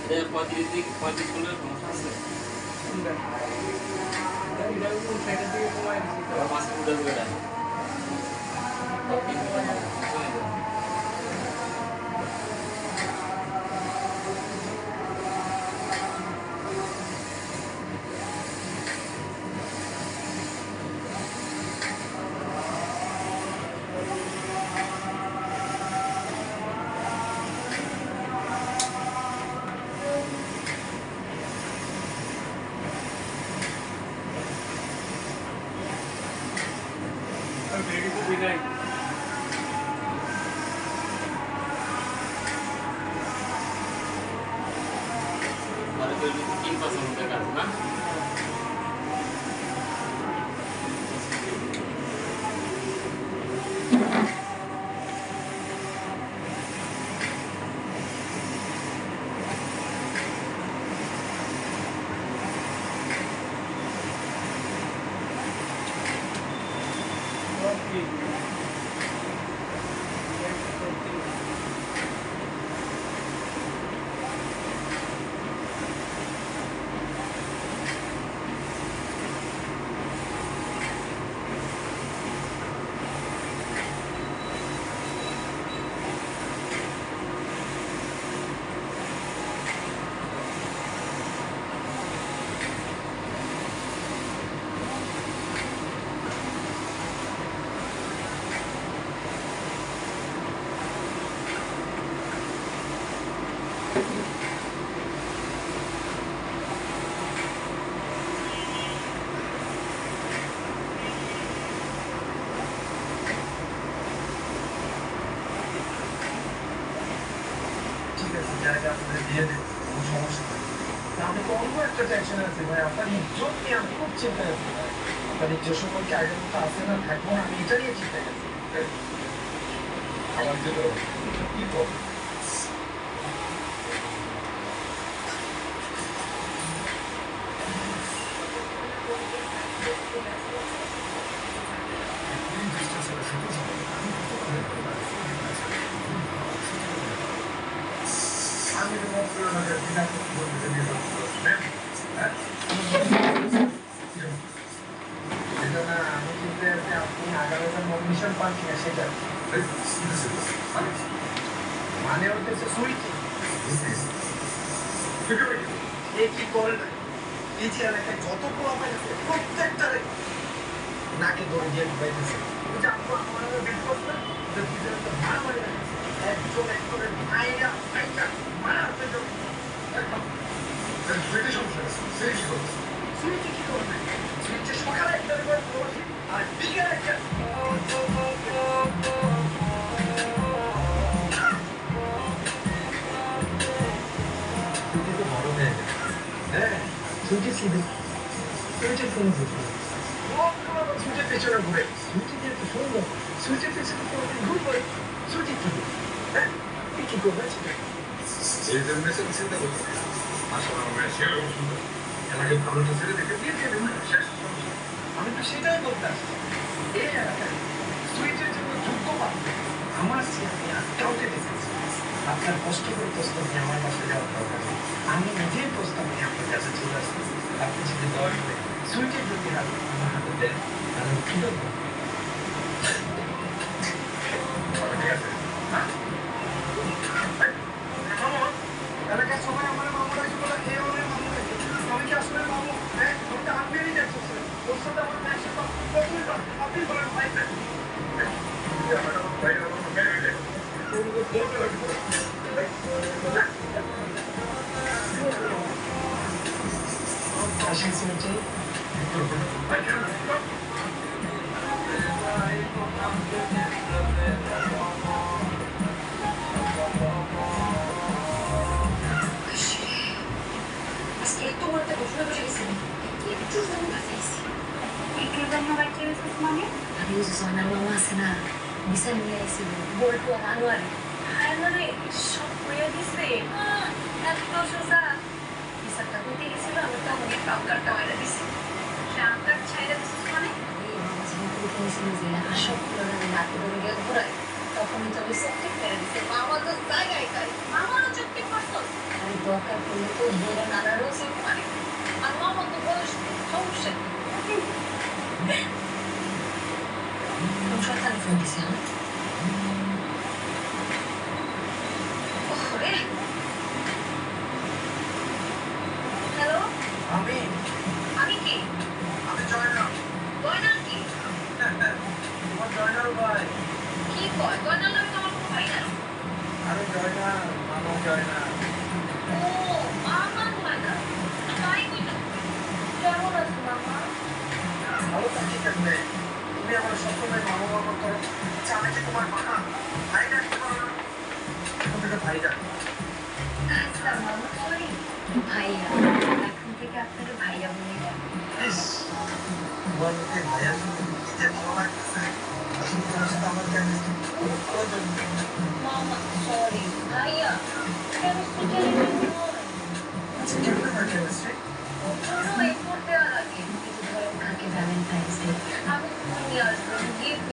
35 করলে সমস্যা আছে। এটা কোন সাইড থেকে কমাই দিছি তো 5 ফুটের বেটা। ready to begin. মানে তো 3% মধ্যে কাজ না। জায়গা আপনাদের দিয়ে দেব, কোনো সমস্যা নেই। আমি তো অন্য একটা টেনশন আছে ভাই, আপনার ইজ্জত নিয়ে আমি খুব চিন্তায় আছি ভাই। আপনার ইজ্জত সম্পর্কে আগের মতো আছে না থাকবো না, আমি এটা নিয়ে চিন্তায় আছি। আমার জন্য কি করবো? আমি তো মনে করি না বলতে নিয়ে এটা না, আমি চিন্তা আছি আপনি আগামীকাল নমিনেশন পান কিনা সেটা। মানে হচ্ছে সুইচিং। এ কি করে না, এই যে এলাকায় যত পোলাপাই আছে প্রত্যেকটা নাকে ধরে দিয়ে পাইতেছে। আমার বেশ করছে মারামারি একজন একজনের ভাইরা ভাইটা মারাতে সুইচে সমস্যা আছে। সুইচে কি করবে? সুইচে সকালে একটা করে বসি আর বিকেলে একটা তো বড় হয়ে গেছে। হ্যাঁ, সুইচে ছিল, সুইচের কোনো ভুল নেই। সুইচের পেছনে ঘুরে সুইচে যেহেতু সুন্দর, সুইচের পেছনে ঘুর করে সুইচে কি হ্যাঁ কি করবে সেটা এই জন্য চিন্তা করতে আসলে আমার সেরকম সুন্দর এলাকায় ভালোটা ছেড়ে দেখে বিয়ে দিয়ে দেবেন শেষ। আমি তো সেটাই বলতে আসছি, এই এলাকায় সুইচের জন্য যুদ্ধ পাচ্ছে আমার আমি আর কাউকে দেখেছি। আপনার কষ্ট করে প্রস্তাব নিয়ে আমার বাসায় যাওয়ার দরকার নেই, আমি নিজেই প্রস্তাব নিয়ে আপনার কাছে চলে আসছি। আপনি যদি দয়া করে সুইচের যদি হাতে আমার হাতে দেন তাহলে কি করবো? ঠিক আছে এলাকার সবাই আমার মামু রাখি বলে এ অনেক মামু রাখি, আমি কি আসলে মামু? হ্যাঁ, ওটা হাত বেরিয়ে যাচ্ছে ওর সাথে আমার ম্যাচের আপনি বলেন ভাই আসেন শুনছি একটু বলতে বসে বসে গেছি একটু জন্য বাঁচাইছি একটু জন্য বাঁচিয়েছি মানে আমি সোনার মামা আছে না বিশাল নিয়ে আইছিল বলতো আনোয়ারে আনোয়ারে সব করে দিছে এত সোজা বিশালটা হইতে গেছিল আমি তো অনেক কাউকারটা মেরে দিছি সে আকার ছাইরা দিছিস মানে এই মামা ছিল তুই কিনেছিল যে আসব করে রাতে ধরে গিয়ে ঘুরায় তখনই তো রিসেপ্টিভ মেরে দিচ্ছে মামা তো জায়গায় তাই মামারও চুক্তি পারত আরে দরকার পড়লে তো বড় নানারও সেট পারে আর মামা তো বয়স সমস্যা কোন সন্তানে ফোন দিছে ওরে হ্যালো আমি আমি কি জয়না গয়না কি তোমার জয়নার ভাই কি কয় গয়নার নামে তোমার কোনো ভাই না আরে জয়না মামা জয়না ও মামা গয়না তাই কইলো কেমন আছো মামা ভালো থাকি থাকবে তুমি আমার সবসময় মামা মামা করো আচ্ছা আমি কি তোমার মামা ভাই ডাকতে পারো না এখন থেকে ভাই ডাক আসসালামু আলাইকুম ভাইয়া এখন থেকে আপনাকে ভাইয়া বলে প্লিজ তোমার মুখে ভাইয়া শুনে কি যে ভালো লাগতেছে আসলে তোমার সাথে আমার কেমিস্ট্রি খুব প্রয়োজন মামা সরি ভাইয়া কেমিস্ট্রি কেমিস্ট্রি আচ্ছা কেমন হয় কেমিস্ট্রি এই করতে আর আগে কিছু ধরেন কালকে ভ্যালেন্টাইন্স ডে আমি ফোন নিয়ে আসবো